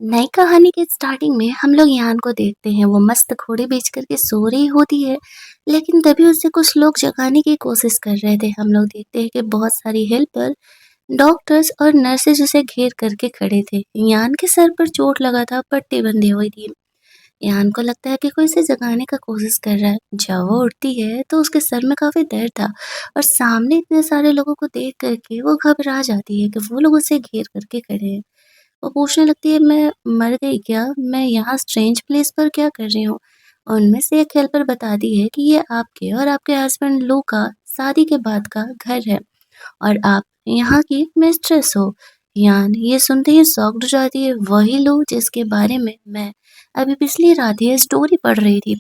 नई कहानी के स्टार्टिंग में हम लोग यान को देखते हैं, वो मस्त घोड़े बेच करके सो रही होती है। लेकिन तभी उसे कुछ लोग जगाने की कोशिश कर रहे थे। हम लोग देखते हैं कि बहुत सारी हेल्पर, डॉक्टर्स और नर्सेज उसे घेर करके खड़े थे। यान के सर पर चोट लगा था, पट्टी बंधी हुई थी। यान को लगता है कि कोई इसे जगाने का कोशिश कर रहा है। जब वो उठती है तो उसके सर में काफी दर्द था और सामने इतने सारे लोगों को देख करके वो घबरा जाती है कि वो लोग उसे घेर करके खड़े हैं। वो पूछने लगती है, मैं मर गई क्या? मैं यहाँ स्ट्रेंज प्लेस पर क्या कर रही हूँ? उनमें से एक हेल्पर बताती है कि ये आपके और आपके हस्बैंड लो का शादी के बाद का घर है और आप यहाँ की मिस्ट्रेस हो। यान ये सुनते ही शॉक्ड हो जाती है। वही लो जिसके बारे में मैं अभी पिछली रात ये स्टोरी पढ़ रही थी।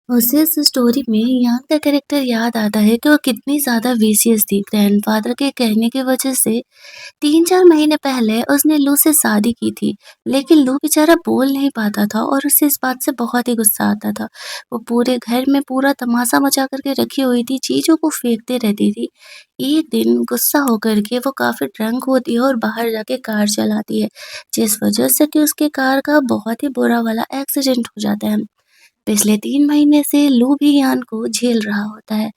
उसे इस स्टोरी में यान का कैरेक्टर याद आता है कि वो कितनी ज़्यादा विशियस थी। ग्रैंडफ़ादर के कहने की वजह से 3-4 महीने पहले उसने लू से शादी की थी, लेकिन लू बेचारा बोल नहीं पाता था और उसे इस बात से बहुत ही गुस्सा आता था। वो पूरे घर में पूरा तमाशा मचा कर के रखी हुई थी, चीज़ों को फेंकते रहती थी। एक दिन गुस्सा होकर के वो काफ़ी ड्रंक होती है और बाहर जाके कार चलाती है, जिस वजह से कि उसके कार का बहुत ही बुरा वाला एक्सीडेंट हो जाता है। पिछले 3 महीने से लू भी यान को झेल रहा होता है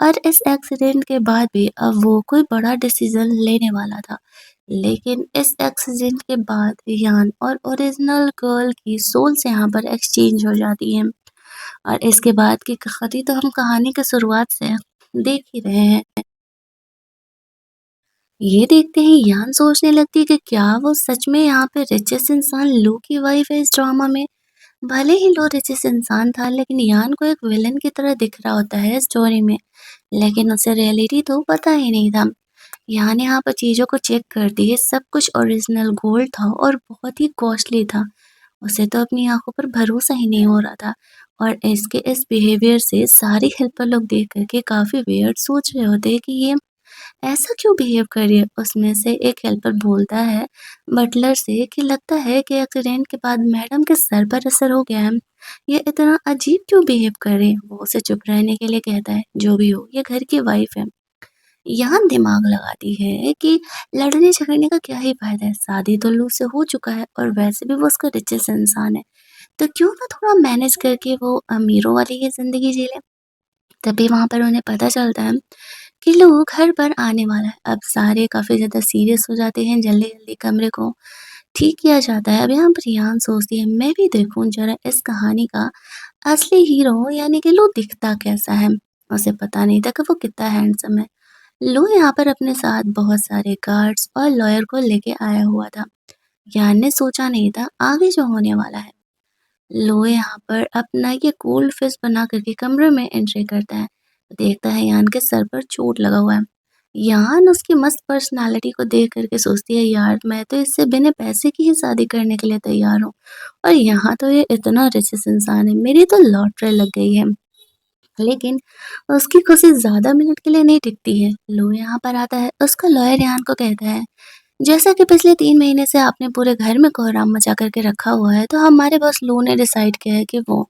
और इस एक्सीडेंट के बाद भी अब वो कोई बड़ा डिसीजन लेने वाला था। लेकिन इस एक्सीडेंट के बाद यान और ओरिजिनल गर्ल की सोल्स यहाँ पर एक्सचेंज हो जाती हैं और इसके बाद की कहानी तो हम कहानी की शुरुआत से देख ही रहे हैं। ये देखते ही यान सोचने लगती है कि क्या वो सच में यहाँ पे रिचेस्ट इंसान लू की वाइफ है इस ड्रामा में। भले ही लो रिचेस्ट इंसान था, लेकिन यान को एक विलन की तरह दिख रहा होता है स्टोरी में, लेकिन उसे रियलिटी तो पता ही नहीं था। यान यहाँ पर चीज़ों को चेक करती है, सब कुछ ओरिजिनल गोल्ड था और बहुत ही कॉस्टली था। उसे तो अपनी आंखों पर भरोसा ही नहीं हो रहा था और इसके इस बिहेवियर से सारी हेल्पर लोग देख करके काफ़ी वियर्ड सोच रहे होते हैं कि ये ऐसा क्यों बिहेव कर रही है। उसमें से एक हेल्पर बोलता है बटलर से कि लगता है कि एक्सीडेंट के बाद मैडम के सर पर असर हो गया है। ये इतना अजीब क्यों बिहेव कर रही है। वो उसे चुप रहने के लिए कहता है, जो भी हो ये घर की वाइफ है। यहाँ दिमाग लगाती है कि लड़ने झगड़ने का क्या ही फायदा है, शादी तो लू से हो चुका है और वैसे भी वो उसका रिचेस्ट इंसान है, तो क्यों ना थोड़ा मैनेज करके वो अमीरों वाली ही जिंदगी जी ले। तभी वहां पर उन्हें पता चलता है कि लोग घर पर आने वाला है। अब सारे काफ़ी ज़्यादा सीरियस हो जाते हैं, जल्दी-जल्दी कमरे को ठीक किया जाता है। अब यहाँ पर रियान सोचती है, मैं भी देखूँ ज़रा इस कहानी का असली हीरो यानी कि लो दिखता कैसा है। उसे पता नहीं था कि वो कितना हैंडसम है। लो यहाँ पर अपने साथ बहुत सारे गार्ड्स और लॉयर को लेके आया हुआ था। यान ने सोचा नहीं था आगे जो होने वाला है। लो यहाँ पर अपना ये गोल्ड फिश बना करके कमरे में एंट्री करता है। देखता है यान के सर पर चोट लगा हुआ है। यान उसकी मस्त पर्सनालिटी को देख करके सोचती है, यार मैं तो इससे बिना पैसे की ही शादी करने के लिए तैयार हूँ और यहाँ तो ये इतना रिचेस इंसान है, मेरी तो लॉटरी लग गई है। लेकिन उसकी खुशी ज्यादा मिनट के लिए नहीं टिकती है। लो यहाँ पर आता है, उसका लॉयर यान को कहता है, जैसा कि पिछले 3 महीने से आपने पूरे घर में कोहराम मचा करके रखा हुआ है, तो हमारे बॉस लो ने डिसाइड किया है कि वो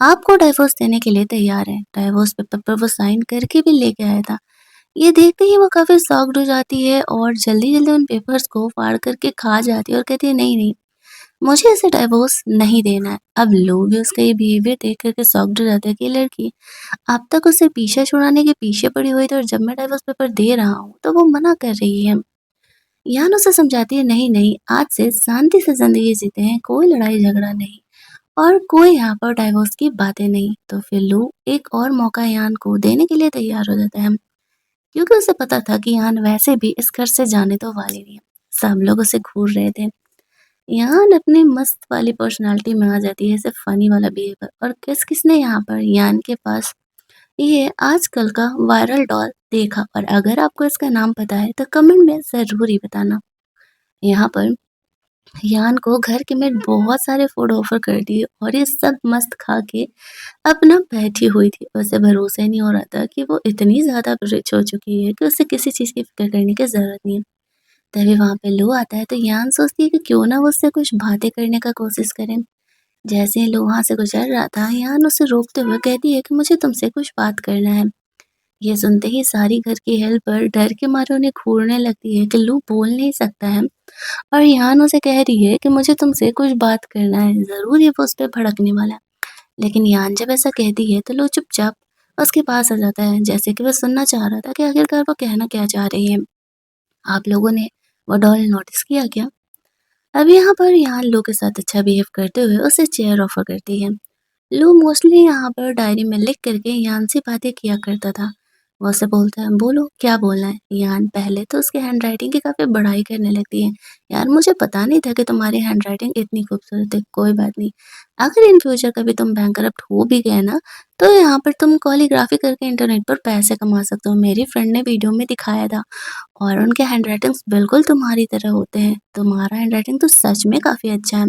आपको डाइवोर्स देने के लिए तैयार है। डाइवोर्स पेपर पर वो साइन करके भी लेके आया था। ये देखते ही वो काफ़ी शॉक्ड हो जाती है और जल्दी-जल्दी उन पेपर्स को फाड़ करके खा जाती है और कहती है, नहीं, नहीं, मुझे इसे डाइवोर्स नहीं देना है। अब लोग भी उसका ये बिहेवियर देख कर के शॉक्ड हो जाते हैं कि ये लड़की अब तक उसे पीछे छुड़ाने के पीछे पड़ी हुई थी और जब मैं डाइवोर्स पेपर दे रहा हूँ, तो वो मना कर रही है। यान उसे समझाती है, नहीं, नहीं, आज से शांति से ज़िंदगी जीते हैं, कोई लड़ाई-झगड़ा नहीं और कोई यहाँ पर डाइवोर्स की बातें नहीं। तो फिर लू एक और मौका यान को देने के लिए तैयार हो जाता है, क्योंकि उसे पता था कि यान वैसे भी इस घर से जाने तो वाली नहीं है। सब लोग उसे घूर रहे थे। यान अपनी मस्त वाली पर्सनैलिटी में आ जाती है, सिर्फ फनी वाला बिहेवियर। और किसने यहाँ पर यान के पास ये आजकल का वायरल डॉल देखा और अगर आपको इसका नाम पता है तो कमेंट में ज़रूर ही बताना। यहाँ पर यान को घर के मेड बहुत सारे फूड ऑफर कर दिए और ये सब मस्त खा के अपना बैठी हुई थी। उसे भरोसा ही नहीं हो रहा था कि वो इतनी ज़्यादा रिच हो चुकी है कि उसे किसी चीज़ की फ़िक्र करने की ज़रूरत नहीं है। तभी वहाँ पे लो आता है तो यान सोचती है कि क्यों ना वो उससे कुछ बातें करने का कोशिश करें। जैसे ही लो वहाँ से गुज़र रहा था, यान उसे रोकते हुए कहती है कि मुझे तुमसे कुछ बात करना है। ये सुनते ही सारी घर की हेल्पर डर के मारे उन्हें घूरने लगती है कि लू बोल नहीं सकता है और यान उसे कह रही है कि मुझे तुमसे कुछ बात करना है, ज़रूर ये वो उस पे भड़कने वाला है। लेकिन यान जब ऐसा कहती है तो लू चुपचाप उसके पास आ जाता है, जैसे कि वो सुनना चाह रहा था कि आखिरकार वो कहना क्या चाह रही है। आप लोगों ने वो डॉल नोटिस किया क्या? अब यहाँ पर यान लू के साथ अच्छा बिहेव करते हुए उसे चेयर ऑफर करती है। लू मोस्टली यहाँ पर डायरी में लिख करके यान से बातें किया करता था। वो उससे बोलता है, बोलो क्या बोलना है। यान पहले तो उसके हैंड राइटिंग की काफ़ी बड़ाई करने लगती है। यार मुझे पता नहीं था कि तुम्हारी हैंड राइटिंग इतनी खूबसूरत है, कोई बात नहीं। अगर इन फ्यूचर कभी तुम बैंकरप्ट हो भी गए ना, तो यहाँ पर तुम कॉलीग्राफी करके इंटरनेट पर पैसे कमा सकते हो। मेरी फ्रेंड ने वीडियो में दिखाया था और उनके हैंड राइटिंग्स बिल्कुल तुम्हारी तरह होते हैं। तुम्हारा हैंड राइटिंग तो सच में काफ़ी अच्छा है।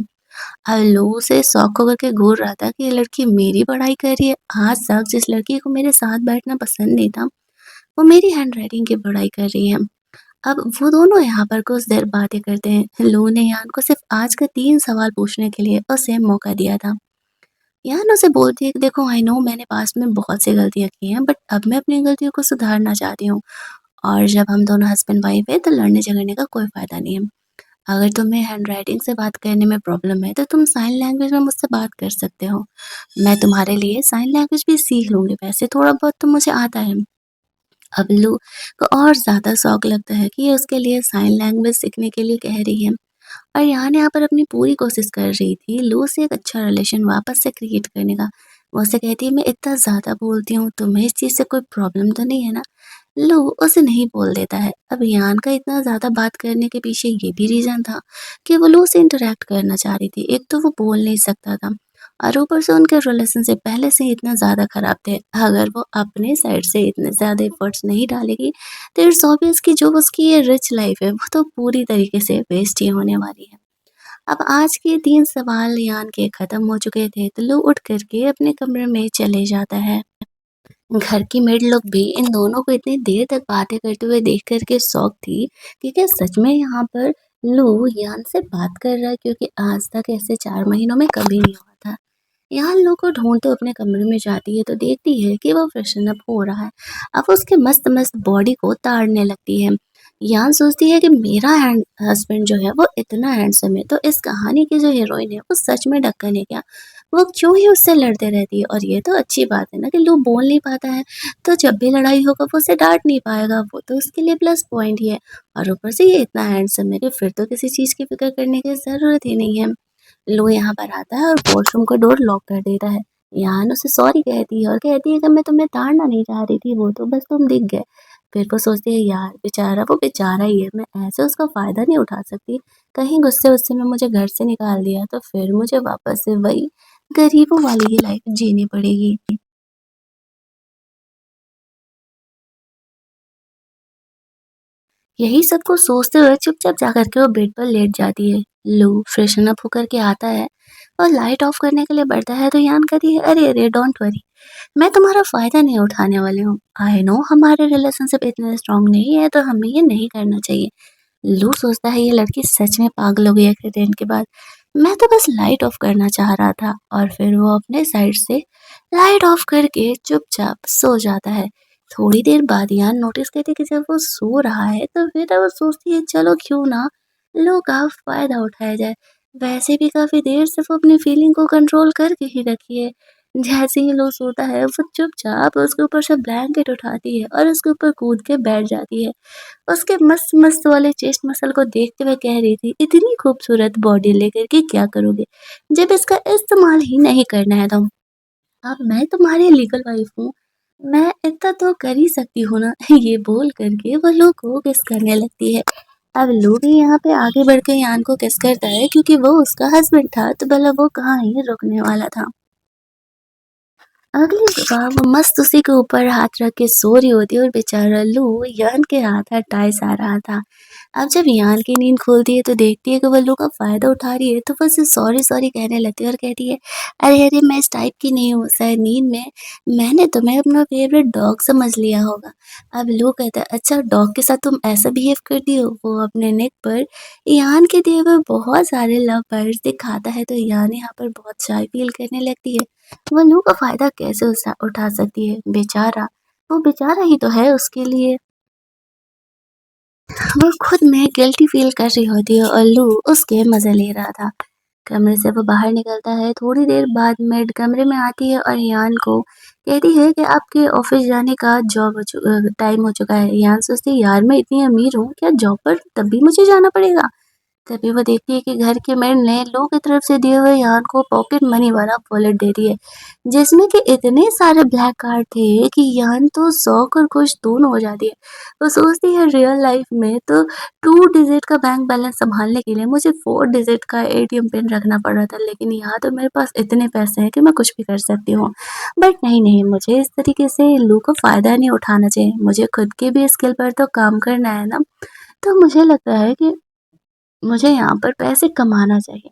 हेलो से शॉक होकर के घूर रहा था कि ये लड़की मेरी बड़ाई कर रही है। आज तक जिस लड़की को मेरे साथ बैठना पसंद नहीं था, वो मेरी हैंडराइटिंग की बड़ाई कर रही है। अब वो दोनों यहाँ पर कुछ देर बातें करते हैं। लो ने यान को सिर्फ आज का 3 सवाल पूछने के लिए उसे मौका दिया था। यान उसे बोलती है कि देखो आई नो मैंने पास्ट में बहुत सी गलतियाँ की हैं, बट अब मैं अपनी गलतियों को सुधारना चाहती हूँ और जब हम दोनों हस्बैंड वाइफ हैं तो लड़ने झगड़ने का कोई फ़ायदा नहीं है। अगर तुम्हें हैंडराइटिंग से बात करने में प्रॉब्लम है तो तुम साइन लैंग्वेज में मुझसे बात कर सकते हो। मैं तुम्हारे लिए साइन लैंग्वेज भी सीख लूँगी, वैसे थोड़ा बहुत तो मुझे आता है। अब लू को और ज़्यादा शौक लगता है कि ये उसके लिए साइन लैंग्वेज सीखने के लिए कह रही है और यहाँ पर अपनी पूरी कोशिश कर रही थी लू से एक अच्छा रिलेशन वापस से क्रिएट करने का। वो उससे कहती है मैं इतना ज़्यादा बोलती हूँ, तुम्हें इस चीज़ से कोई प्रॉब्लम तो नहीं है ना? लू उसे नहीं बोल देता है। अब यान का इतना ज़्यादा बात करने के पीछे ये भी रीज़न था कि वो लू से इंटरैक्ट करना चाह रही थी। एक तो वो बोल नहीं सकता था और ऊपर से उनके रिलेशनशिप पहले से ही इतना ज़्यादा ख़राब थे। अगर वो अपने साइड से इतने ज़्यादा एफर्ट्स नहीं डालेगी तो इट्स ऑब्वियस कि जो उसकी ये रिच लाइफ़ है वो तो पूरी तरीके से वेस्ट ही होने वाली है। अब आज के 3 सवाल यान के ख़त्म हो चुके थे तो लू उठ कर के अपने कमरे में चले जाता है। घर की मेड लोग भी इन दोनों को इतनी देर तक बातें करते हुए देख कर के शॉक थी कि क्या सच में यहाँ पर लू यान से बात कर रहा है, क्योंकि आज तक ऐसे 4 महीनों में कभी नहीं हुआ था। यहाँ लू को ढूंढते अपने कमरे में जाती है तो देखती है कि वो फ्रेशन अप हो रहा है। अब उसके मस्त मस्त बॉडी को ताड़ने लगती है। यान सोचती है कि मेरा हैंड हस्बैंड जो है वो इतना हैंडसम है तो इस कहानी की जो हीरोइन है वो सच में ढक्कन है क्या? वो क्यों ही उससे लड़ते रहती है? और ये तो अच्छी बात है ना कि लू बोल नहीं पाता है, तो जब भी लड़ाई होगा वो उसे डांट नहीं पाएगा, वो तो उसके लिए प्लस पॉइंट ही है। और ऊपर से ये इतना हैंडसम है कि फिर तो किसी चीज़ की फिक्र करने की ज़रूरत ही नहीं है। लो यहाँ पर आता है और वॉशरूम का डोर लॉक कर देता है। यान उसे सॉरी कहती है और कहती है कि मैं तुम्हें ताड़ना नहीं चाह रही थी, वो तो बस तुम दिख गए। फिर वो सोचती है यार बेचारा वो बेचारा ही है, मैं ऐसे उसका फ़ायदा नहीं उठा सकती। कहीं गुस्से-वुस्से में मुझे घर से निकाल दिया तो फिर मुझे वापस से वही गरीबों वाली ही लाइफ़ जीनी पड़ेगी। यही सब कुछ सोचते हुए चुपचाप जाकर के वो बेड पर लेट जाती है। लू फ्रेशन अप होकर के आता है और लाइट ऑफ करने के लिए बढ़ता है तो यान कहती है अरे अरे डोंट वरी, मैं तुम्हारा फ़ायदा नहीं उठाने वाली हूँ। आई नो हमारे रिलेशनशिप इतने स्ट्रांग नहीं है तो हमें ये नहीं करना चाहिए। लू सोचता है ये लड़की सच में पागल हो गई एक्सीडेंट के बाद। मैं तो बस लाइट ऑफ करना चाह रहा था और फिर वो अपने साइड से लाइट ऑफ करके चुपचाप सो जाता है। थोड़ी देर बाद यान नोटिस करती है कि जब वो सो रहा है तो फिर वो सोचती है चलो क्यों ना लो का फ़ायदा उठाया जाए। वैसे भी काफ़ी देर से वो अपनी फीलिंग को कंट्रोल करके ही रखी है। जैसे ही लो सोता है वो चुपचाप उसके ऊपर से ब्लैंकेट उठाती है और उसके ऊपर कूद के बैठ जाती है। उसके मस्त-मस्त वाले चेस्ट मसल को देखते हुए कह रही थी, "इतनी खूबसूरत बॉडी लेकर के क्या करोगे, जब इसका इस्तेमाल ही नहीं करना है तो? अब मैं तुम्हारी लीगल वाइफ हूँ, मैं इतना तो कर ही सकती हूँ ना।" ये बोल कर के वो लू को किस करने लगती है। अब लू भी यहाँ पे आगे बढ़ के यान को किस करता है क्योंकि वो उसका हस्बैंड था, तो भला वो कहाँ ही रुकने वाला था। अगली सुबह वो मस्त उसी के ऊपर हाथ रख के सो रही होती है और बेचारा लू यान के हाथ टाइस आ रहा था। अब जब यान की नींद खुलती है तो देखती है कि वो लू का फ़ायदा उठा रही है तो वो उसे सॉरी सॉरी कहने लगती है और कहती है, अरे अरे मैं इस टाइप की नहीं हूँ, शायद नींद में मैंने तुम्हें अपना फेवरेट डॉग समझ लिया होगा। अब लू कहता है अच्छा डॉग के साथ तुम ऐसा बिहेव करती हो। वो अपने नेक पर यान के दिए हुए बहुत सारे लव बर्ड्स दिखाता है तो यान यहाँ पर बहुत शाय फील करने लगती है। वो लू का फ़ायदा कैसे उठा सकती है बेचारा। वो बेचारा ही तो है उसके लिए। वो खुद में गिल्टी फ़ील कर रही होती है और लू उसके मज़े ले रहा था। कमरे से वो बाहर निकलता है, थोड़ी देर बाद मेड कमरे में आती है और यान को कहती है कि आपके ऑफ़िस जाने का टाइम हो चुका है। यान सोचती है यार मैं इतनी अमीर हूँ, क्या जॉब पर तब भी मुझे जाना पड़ेगा? तभी वो देखती है कि घर के मेड ने लो की तरफ से दिए हुए यान को पॉकेट मनी वाला वॉलेट दे दी है, जिसमें कि इतने सारे ब्लैक कार्ड थे कि यान तो शौक और खुश दोनों हो जाती है। वो सोचती है रियल लाइफ में तो 2 डिजिट का बैंक बैलेंस संभालने के लिए मुझे 4 डिजिट का एटीएम पिन रखना पड़ रहा था, लेकिन यहाँ तो मेरे पास इतने पैसे हैं कि मैं कुछ भी कर सकती हूँ। बट नहीं, मुझे इस तरीके से लो का फ़ायदा नहीं उठाना चाहिए। मुझे खुद के भी स्किल पर तो काम करना है ना। तो मुझे लगता है कि मुझे यहाँ पर पैसे कमाना चाहिए।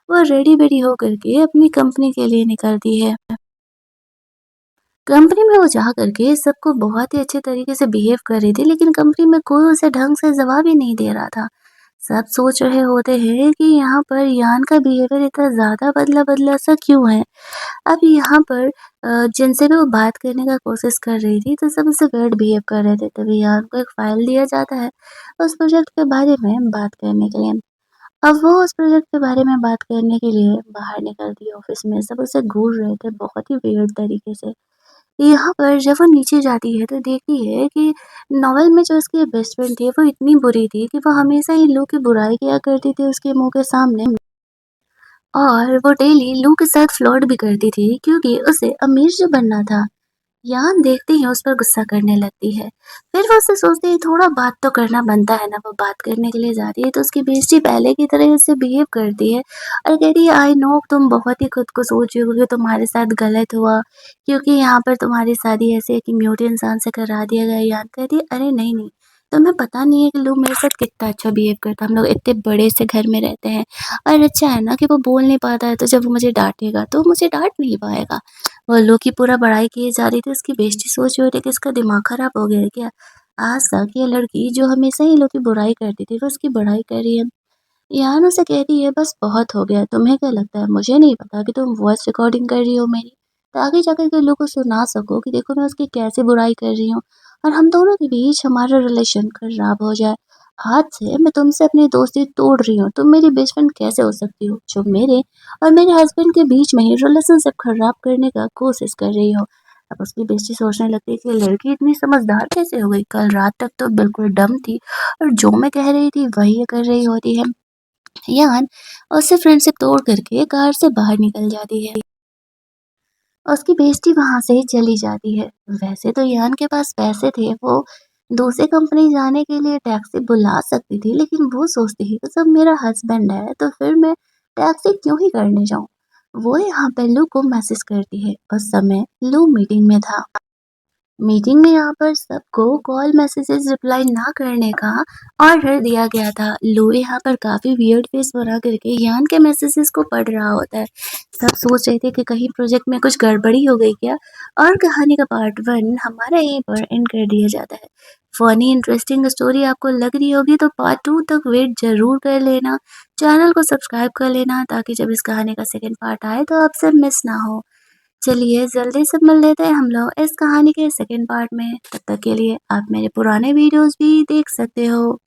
वो रेडी-वेडी होकर के अपनी कंपनी के लिए निकलती है। कंपनी में वो जा कर के सबको बहुत ही अच्छे तरीके से बिहेव कर रही थी, लेकिन कंपनी में कोई उसे ढंग से जवाब ही नहीं दे रहा था। सब सोच रहे होते हैं कि यहाँ पर यान का बिहेवियर इतना ज़्यादा बदला-बदला सा क्यों है? अब यहाँ पर जिनसे भी वो बात करने का कोशिश कर रही थी, तो सब उससे वियर्ड बिहेव कर रहे थे। तभी यान को एक फ़ाइल दिया जाता है, उस प्रोजेक्ट के बारे में बात करने के लिए। अब वो उस प्रोजेक्ट के बारे में बात करने के लिए बाहर निकलती है ऑफिस में, सब उसे घूर रहे थे बहुत ही वियर्ड तरीके से। यहाँ पर जब वो नीचे जाती है तो देखती है कि नॉवेल में जो उसकी बेस्ट फ्रेंड थी वो इतनी बुरी थी कि वो हमेशा ही लू की बुराई किया करती थी उसके मुँह के सामने। और वो डेली लू के साथ फ्लर्ट भी करती थी क्योंकि उसे अमीर जो बनना था। यान देखते ही उस पर गुस्सा करने लगती है। फिर वो उससे सोचती है थोड़ा बात तो करना बनता है ना, वो बात करने के लिए जाती है तो उसकी बेइज़्ज़ती पहले की तरह उससे बिहेव करती है और कहती है आई नो तुम बहुत ही खुद को सोच रही हो कि तुम्हारे साथ गलत हुआ क्योंकि यहाँ पर तुम्हारी शादी ऐसे एक म्यूट इंसान से करा दिया गया। यान कहती है अरे नहीं, तुम्हें पता नहीं है कि लोग मेरे साथ कितना अच्छा बिहेव करता है। हम लोग इतने बड़े से घर में रहते हैं और अच्छा है ना कि वो बोल नहीं पाता है तो जब वो मुझे डाँटेगा तो मुझे डाँट नहीं पाएगा। वो लोग की पूरा बड़ाई किए जा रही थी, उसकी बेइज़्ज़ती सोच रहे थे कि इसका दिमाग खराब हो गया है क्या? आज तक ये लड़की जो हमेशा ही लोग की बुराई करती थी, वो उसकी बड़ाई कर रही है। यान उसे कहती है बस बहुत हो गया, तुम्हें क्या लगता है मुझे नहीं पता कि तुम वॉइस रिकॉर्डिंग कर रही हो मेरी, ताकि जाकर के लोग को सुना सको कि देखो मैं उसकी कैसे बुराई कर रही हूँ और हम दोनों के बीच हमारा रिलेशन खराब हो जाए। आज से मैं तुमसे अपनी दोस्ती तोड़ रही हूँ, तुम मेरी बेस्ट फ्रेंड कैसे हो सकती हो, जो मेरे और मेरे हस्बैंड के बीच में ही रिलेशनशिप खराब करने का कोशिश कर रही हो। अब उसकी बेइज़्ज़ती सोचने लगती है कि ये लड़की इतनी समझदार कैसे हो गई, कल रात तक तो बिल्कुल डम थी और जो मैं कह रही थी वही ये कर रही होती है। यान उससे फ्रेंडशिप तोड़ करके कार से बाहर निकल जाती है और उसकी बेइज्जती वहाँ से ही चली जाती है। वैसे तो यान के पास पैसे थे, वो दूसरी कंपनी जाने के लिए टैक्सी बुला सकती थी, लेकिन वो सोचती थी कि जब मेरा हस्बैंड है तो फिर मैं टैक्सी क्यों ही करने जाऊँ। वो यहाँ पे लू को मैसेज करती है, उस समय लू मीटिंग में था। मीटिंग में यहाँ पर सबको कॉल मैसेजेस रिप्लाई ना करने का ऑर्डर दिया गया था। लो यहाँ पर काफ़ी वियर्ड फेस बना करके यान के मैसेजेस को पढ़ रहा होता है। सब सोच रहे थे कि कहीं प्रोजेक्ट में कुछ गड़बड़ी हो गई क्या? और कहानी का पार्ट 1 हमारा यहीं पर एंड कर दिया जाता है। फ़नी इंटरेस्टिंग स्टोरी आपको लग रही होगी तो पार्ट 2 तक वेट ज़रूर कर लेना। चैनल को सब्सक्राइब कर लेना ताकि जब इस कहानी का सेकंड पार्ट आए तो आपसे मिस ना हो। चलिए जल्दी से मिल लेते हैं हम लोग इस कहानी के सेकंड पार्ट में। तब तक के लिए आप मेरे पुराने वीडियोस भी देख सकते हो।